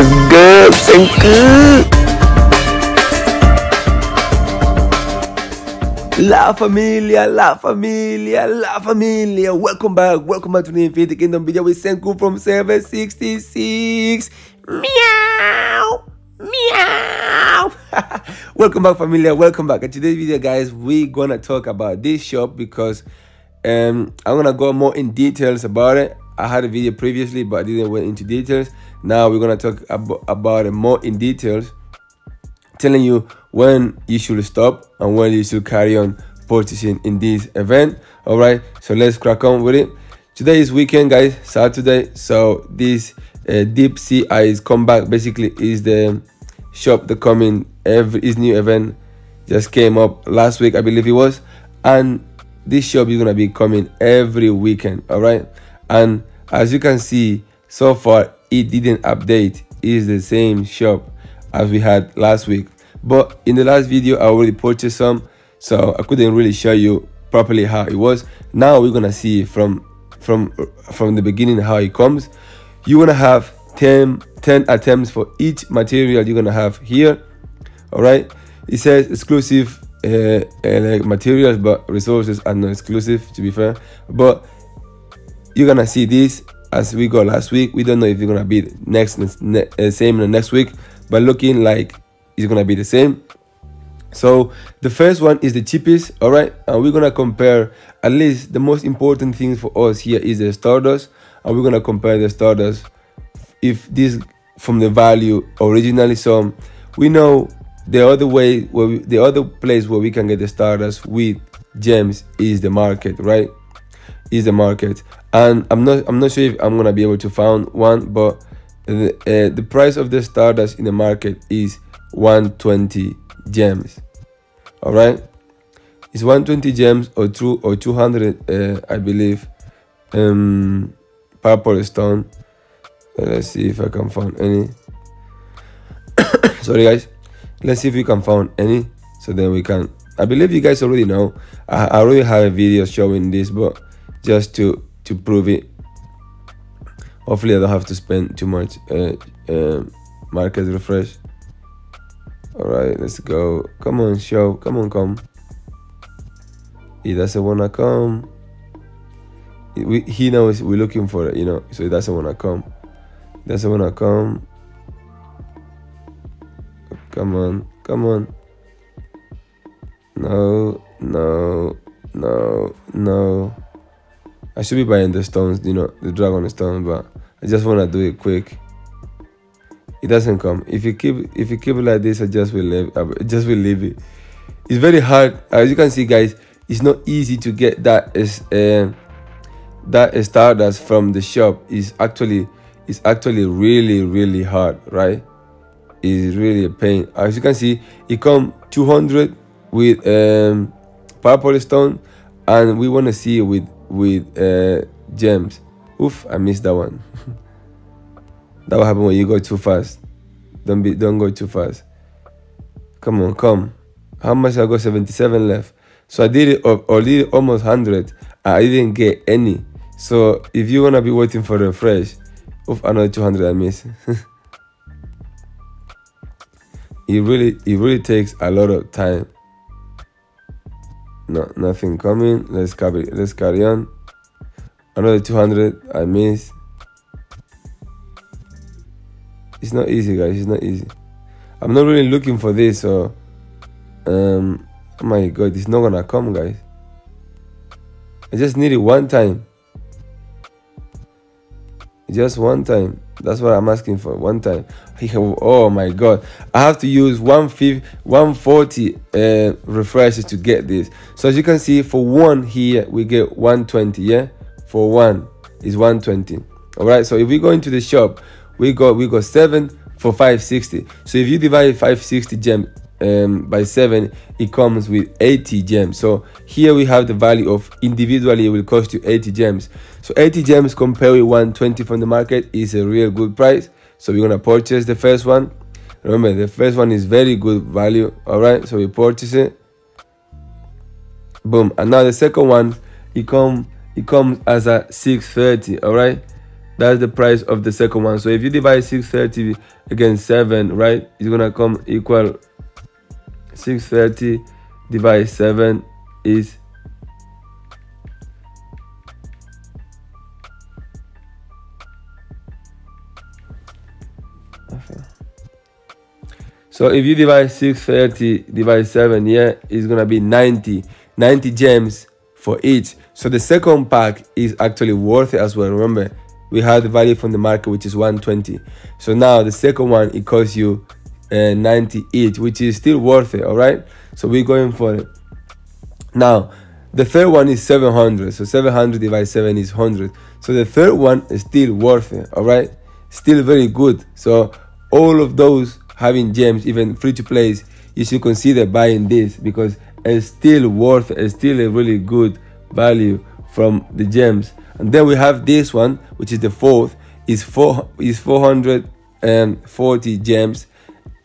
Let's go, Senku! La familia, la familia, la familia. Welcome back to the Infinity Kingdom video with Senku from server 66. Meow, meow. Welcome back, familia. Welcome back. In today's video, guys, we're gonna talk about this shop because I'm gonna go more in details about it. I had a video previously, but I didn't went into details. Now we're gonna talk about it more in details, telling you when you should stop and when you should carry on purchasing in this event. All right, so let's crack on with it. Today is weekend, guys, Saturday. So this Deep Sea Eyes comeback basically is the shop that coming his new event just came up last week, I believe it was, and this shop is gonna be coming every weekend. All right, and as you can see, so far it didn't update. It's the same shop as we had last week, but in the last video I already purchased some, so I couldn't really show you properly how it was. Now we're gonna see from the beginning how it comes. You're gonna have 10 attempts for each material you're gonna have here. All right, it says exclusive like materials, but resources are not exclusive, to be fair. But you're gonna see this as we got last week. We don't know if it's gonna be same in the next week, but looking like it's gonna be the same. So the first one is the cheapest. All right, and we're gonna compare. At least the most important thing for us here is the Stardust, and we're gonna compare the Stardust if this from the value originally. So we know the other way, the other place where we can get the Stardust with gems is the market, right? Is the market, and I'm not sure if I'm gonna be able to find one, but the price of the Stardust in the market is 120 gems. All right, it's 120 gems or 200 I believe purple stone. Let's see if I can find any. Sorry, guys, let's see if we can find any, so then we can. I believe you guys already know. I already have a video showing this, but just to prove it, hopefully I don't have to spend too much market refresh. All right, let's go. Come on, show. Come on, come. He doesn't wanna come. He knows we're looking for it, you know, so he doesn't wanna come. Doesn't wanna come. Come on, come on. No, no, no, no. I should be buying the stones, you know, the dragon stone, but I just wanna do it quick. It doesn't come. If you keep it like this, I just will leave it. It's very hard, as you can see, guys. It's not easy to get that Stardust from the shop. It's actually really hard, right? It's really a pain. As you can see, it come 200 with purple stone, and we want to see it with gems. Oof, I missed that one. That will happen when you go too fast. Don't go too fast. Come on, come. How much I got? 77 left. So I did it almost 100. I didn't get any. So if you wanna be waiting for the refresh, oof, another 200 I missed. It really takes a lot of time. No, nothing coming. Let's carry on. Another 200 I missed. It's not easy, guys. It's not easy. I'm not really looking for this, so oh my god, it's not gonna come, guys. I just need it one time. Just one time. That's what I'm asking for. One time. Oh my god, I have to use 140 refreshes to get this. So as you can see, for one here we get 120. Yeah, for one is 120. All right, so if we go into the shop, we got 7 for 560. So if you divide 560 gems by 7, it comes with 80 gems. So here we have the value of individually, it will cost you 80 gems. So 80 gems compared with 120 from the market is a real good price. So we're gonna purchase the first one. Remember, the first one is very good value. All right, so we purchase it. Boom. And now the second one, it comes as a 630. All right, That's the price of the second one. So if you divide 630 against 7, right, it's gonna come equal 630 divided 7 is so if you divide 630 divided 7, yeah, it's gonna be 90 gems for each. So the second pack is actually worth it as well. Remember, we had the value from the market, which is 120. So now the second one, it costs you 90 each, which is still worth it. All right, so we're going for it. Now the third one is 700. So 700 divided 7 is 100. So the third one is still worth it. All right, still very good. So all of those having gems, even free to plays, you should consider buying this because it's still worth it. It's still a really good value from the gems. And then we have this one, which is the fourth, is 440 gems.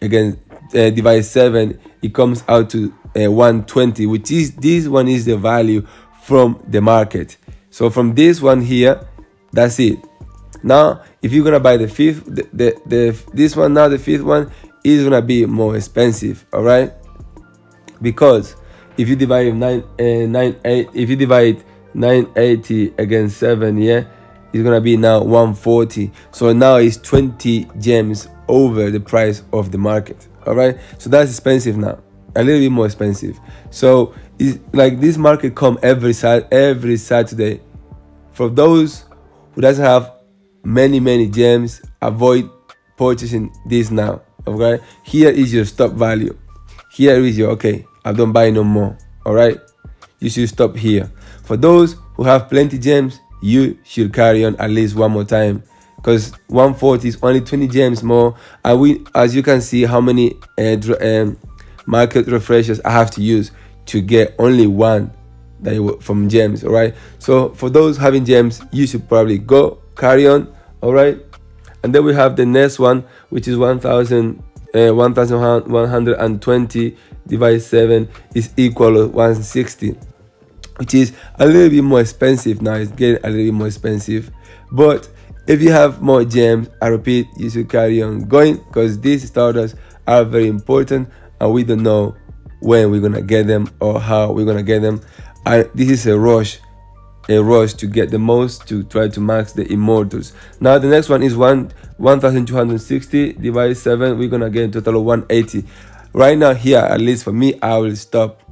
Again, divide 7, it comes out to 120, which is, this one is the value from the market. So from this one here, that's it. Now if you're gonna buy the fifth, this one now, the fifth one is gonna be more expensive. All right, because if you divide 980 against 7, yeah, it's gonna be now 140. So now it's 20 gems over the price of the market. All right, so that's expensive now, a little bit more expensive. So it's like this market come every Saturday. For those who doesn't have many gems, avoid purchasing this now. Okay, here is your stop value. Here is your, okay, I don't buy no more. All right, you should stop here. For those who have plenty gems, you should carry on at least one more time, because 140 is only 20 gems more. And we, as you can see, how many market refreshers I have to use to get only one that from gems. All right, so for those having gems, you should probably go carry on. All right, and then we have the next one, which is 1120 divided 7 is equal to 160, which is a little bit more expensive. Now it's getting a little bit more expensive, but if you have more gems, I repeat, you should carry on going, because these starters are very important and we don't know when we're gonna get them or how we're gonna get them. This is a rush to get the most, to try to max the immortals. Now the next one is 1260 divided 7. We're gonna get a total of 180. Right now here, at least for me, I will stop.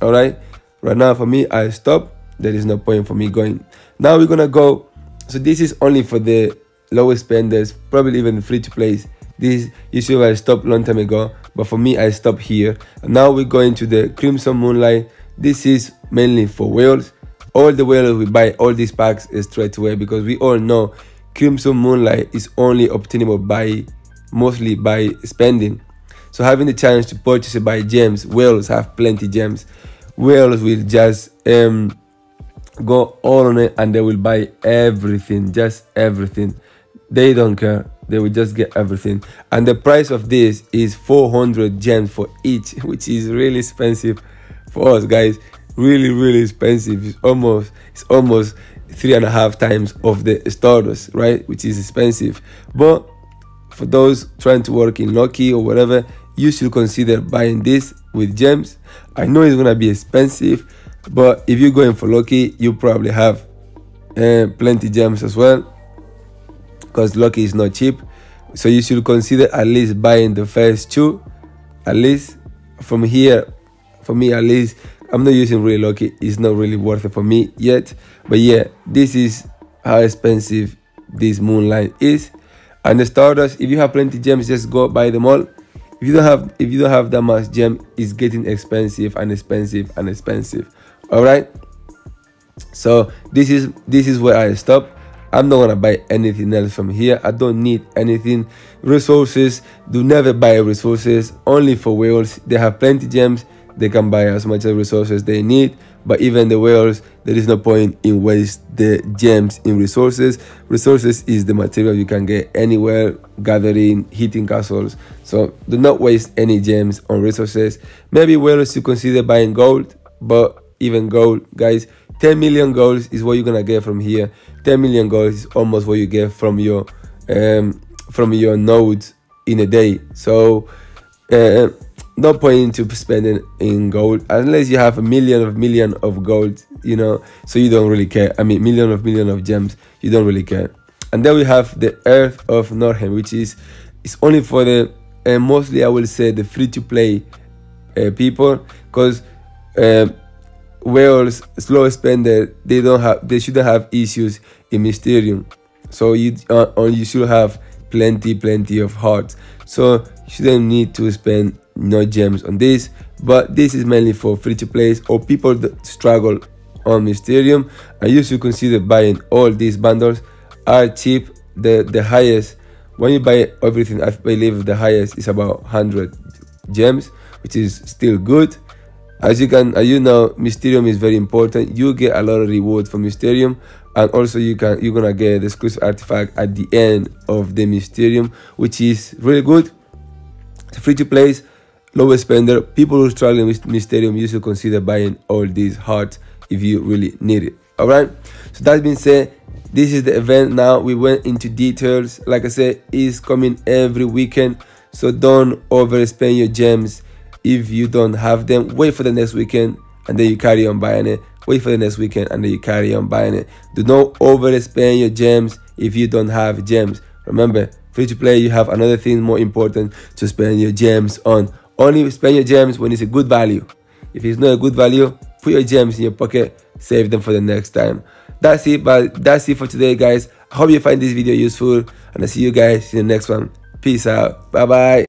All right, right now for me, I stop. There is no point for me going. Now we're gonna go. So this is only for the lowest spenders, probably even free to plays. This you should have stopped long time ago, but for me, I stop here. And now we're going to the Crimson Moonlight. This is mainly for whales. All the whales we buy, all these packs straight away, because we all know Crimson Moonlight is only obtainable mostly by spending. So having the chance to purchase it by gems, whales have plenty gems. Whales will just go all on it and they will buy everything, just everything. They don't care, they will just get everything. And the price of this is 400 gems for each, which is really expensive for us, guys. Really expensive. It's almost 3.5 times of the starters, right? Which is expensive. But for those trying to work in Lucky or whatever, you should consider buying this with gems. I know it's gonna be expensive, but if you're going for Lucky, you probably have plenty gems as well, because Lucky is not cheap. So you should consider at least buying the first two. At least from here, for me at least, I'm not using really Lucky. It's not really worth it for me yet. But yeah, this is how expensive this Moonlight is. And the starters, if you have plenty gems, just go buy them all. If you don't have that much gem, it's getting expensive and expensive and expensive. All right, so this is where I stop. I'm not gonna buy anything else from here. I don't need anything. Resources, do never buy resources. Only for whales. They have plenty gems. They can buy as much resources they need. But even the whales, there is no point in waste the gems in resources. Resources is the material you can get anywhere, gathering, hitting castles. So do not waste any gems on resources. Maybe whales to consider buying gold, but even gold, guys, 10 million gold is what you're gonna get from here. 10 million gold is almost what you get from your nodes in a day. So no point to spending in gold unless you have a million of gold, you know, so you don't really care. I mean, million of gems, you don't really care. And then we have the Earth of Norheim, which is only for the mostly, I will say, the free-to-play people, because whales, slow spender, they shouldn't have issues in Mysterium. So you should have plenty of hearts, so you shouldn't need to spend no gems on this. But this is mainly for free-to-plays or people that struggle on Mysterium, and you should consider buying all these bundles. Are cheap. The highest, when you buy everything, I believe the highest is about 100 gems, which is still good. As you know, Mysterium is very important. You get a lot of rewards from Mysterium, and also you're gonna get the exclusive artifact at the end of the Mysterium, which is really good. It's free to play, low spender. People who are struggling with Mysterium, you should consider buying all these hearts if you really need it. All right. So that being said, this is the event. Now we went into details. Like I said, it's coming every weekend, so don't overspend your gems. If you don't have them, wait for the next weekend and then you carry on buying it. Wait for the next weekend and then you carry on buying it. Do not overspend your gems if you don't have gems. Remember, free to play, you have another thing more important to spend your gems on. Only spend your gems when it's a good value. If it's not a good value, put your gems in your pocket, save them for the next time. That's it, but that's it for today, guys. I hope you find this video useful, and I'll see you guys in the next one. Peace out. Bye bye.